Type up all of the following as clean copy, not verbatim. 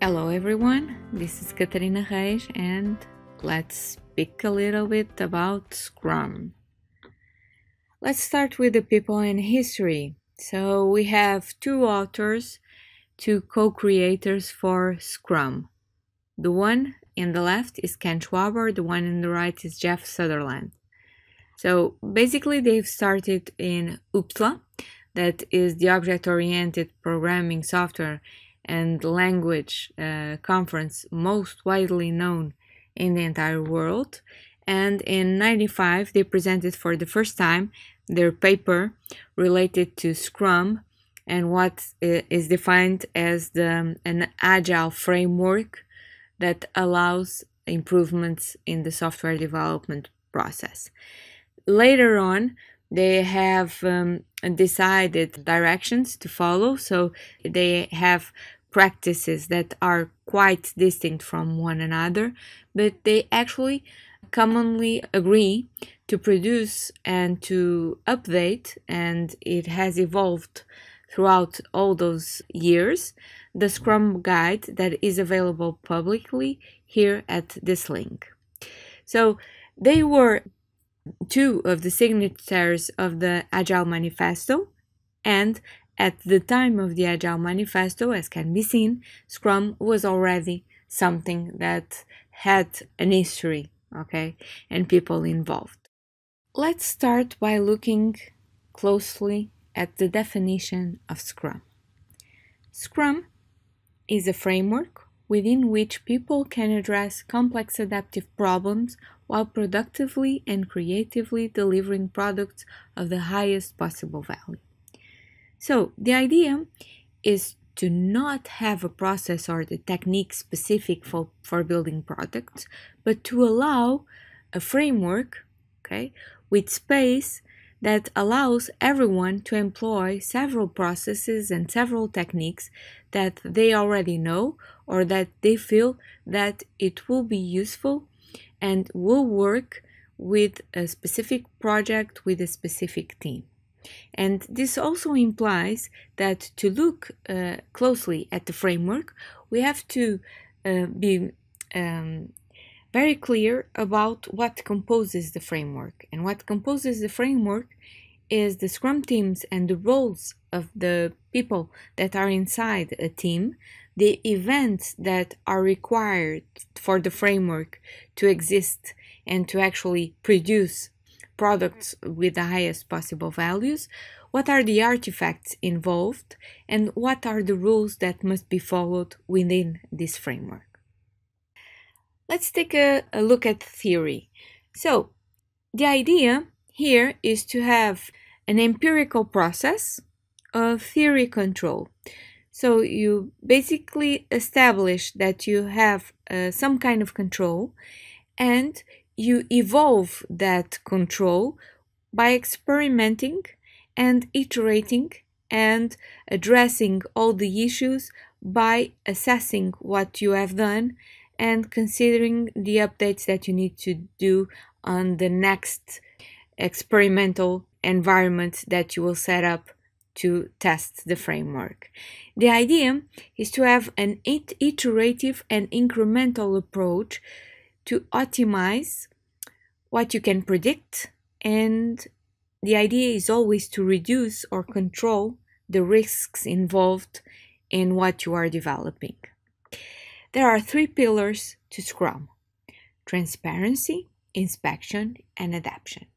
Hello everyone, this is Catarina Reis and let's speak a little bit about Scrum. Let's start with the people and history. So we have two authors, two co-creators for Scrum. The one in the left is Ken Schwaber, the one in the right is Jeff Sutherland. So basically they've started in UPTLA, that is the object-oriented programming software and language conference most widely known in the entire world. And in 1995, they presented for the first time their paper related to Scrum and what is defined as an agile framework that allows improvements in the software development process. Later on, they have decided directions to follow, so they have practices that are quite distinct from one another, but they actually commonly agree to produce and to update, and it has evolved throughout all those years, the Scrum Guide that is available publicly here at this link. So they were two of the signatories of the Agile Manifesto, and at the time of the Agile Manifesto, as can be seen, Scrum was already something that had an history, okay, and people involved. Let's start by looking closely at the definition of Scrum. Scrum is a framework within which people can address complex adaptive problems while productively and creatively delivering products of the highest possible value. So, the idea is to not have a process or the technique specific for building products, but to allow a framework, okay, with space that allows everyone to employ several processes and several techniques that they already know or that they feel that it will be useful and will work with a specific project with a specific team. And this also implies that to look closely at the framework, we have to be very clear about what composes the framework. And what composes the framework is the Scrum teams and the roles of the people that are inside a team, the events that are required for the framework to exist and to actually produce products with the highest possible values, what are the artifacts involved, and what are the rules that must be followed within this framework. Let's take a look at theory. So, the idea here is to have an empirical process of theory control. So you basically establish that you have some kind of control and you evolve that control by experimenting and iterating and addressing all the issues by assessing what you have done and considering the updates that you need to do on the next experimental environment that you will set up to test the framework. The idea is to have an iterative and incremental approach to optimize what you can predict, and the idea is always to reduce or control the risks involved in what you are developing. There are three pillars to Scrum: transparency, inspection, and adaptation.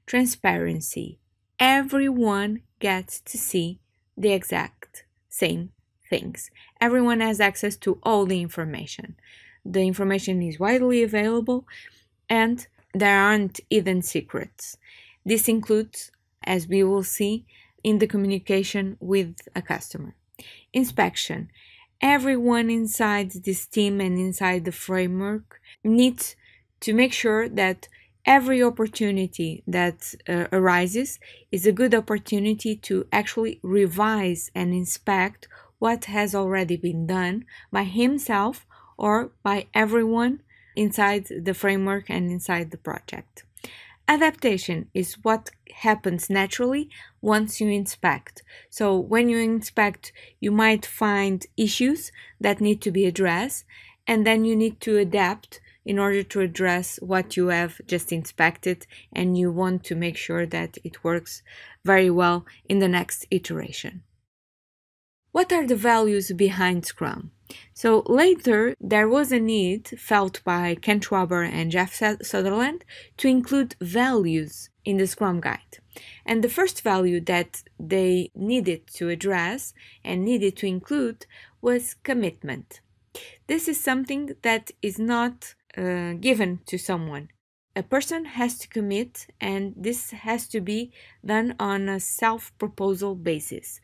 Transparency. Everyone gets to see the exact same things. Everyone has access to all the information. The information is widely available and there aren't hidden secrets. This includes, as we will see, in the communication with a customer. Inspection. Everyone inside this team and inside the framework needs to make sure that every opportunity that arises is a good opportunity to actually revise and inspect what has already been done by himself or by everyone inside the framework and inside the project. Adaptation is what happens naturally once you inspect. So when you inspect, you might find issues that need to be addressed, and then you need to adapt in order to address what you have just inspected, and you want to make sure that it works very well in the next iteration. What are the values behind Scrum? So later, there was a need felt by Ken Schwaber and Jeff Sutherland to include values in the Scrum Guide. And the first value that they needed to address and needed to include was commitment. This is something that is not given to someone. A person has to commit, and this has to be done on a self-proposal basis.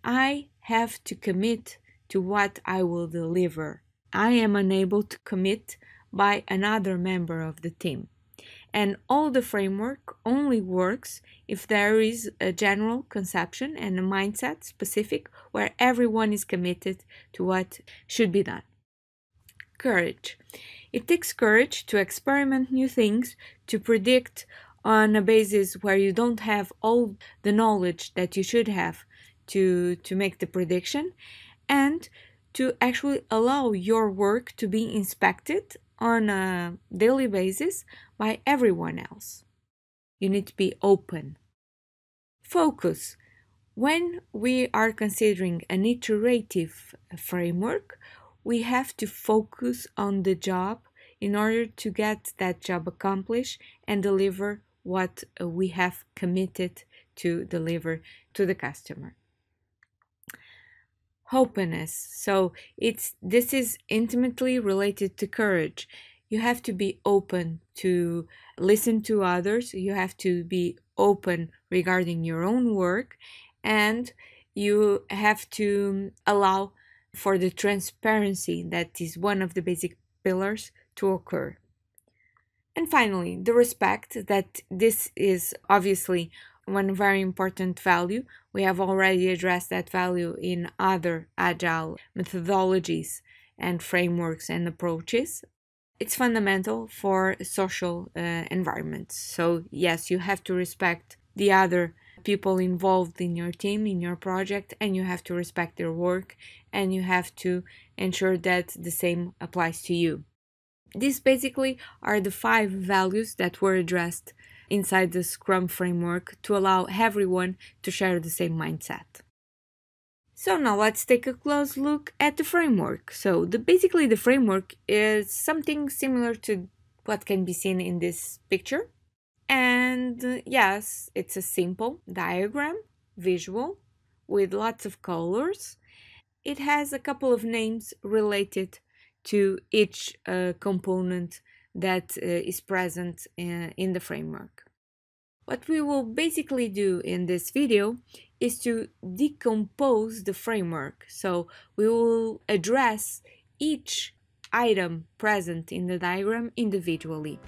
I have to commit to what I will deliver. I am unable to commit by another member of the team. And all the framework only works if there is a general conception and a mindset specific where everyone is committed to what should be done. Courage. It takes courage to experiment new things, to predict on a basis where you don't have all the knowledge that you should have to make the prediction, and to actually allow your work to be inspected on a daily basis by everyone else. You need to be open. Focus. When we are considering an iterative framework, we have to focus on the job in order to get that job accomplished and deliver what we have committed to deliver to the customer. Openness. So this is intimately related to courage. You have to be open to listen to others. You have to be open regarding your own work, and you have to allow for the transparency that is one of the basic pillars to occur. And finally, the respect, that this is obviously one very important value. We have already addressed that value in other agile methodologies and frameworks and approaches. It's fundamental for social environments. So yes, you have to respect the other people involved in your team, in your project, and you have to respect their work, and you have to ensure that the same applies to you. These basically are the 5 values that were addressed inside the Scrum framework to allow everyone to share the same mindset. So now let's take a close look at the framework. So basically the framework is something similar to what can be seen in this picture. And yes, it's a simple diagram, visual, with lots of colors. It has a couple of names related to each component that is present in the framework. What we will basically do in this video is to decompose the framework. So we will address each item present in the diagram individually.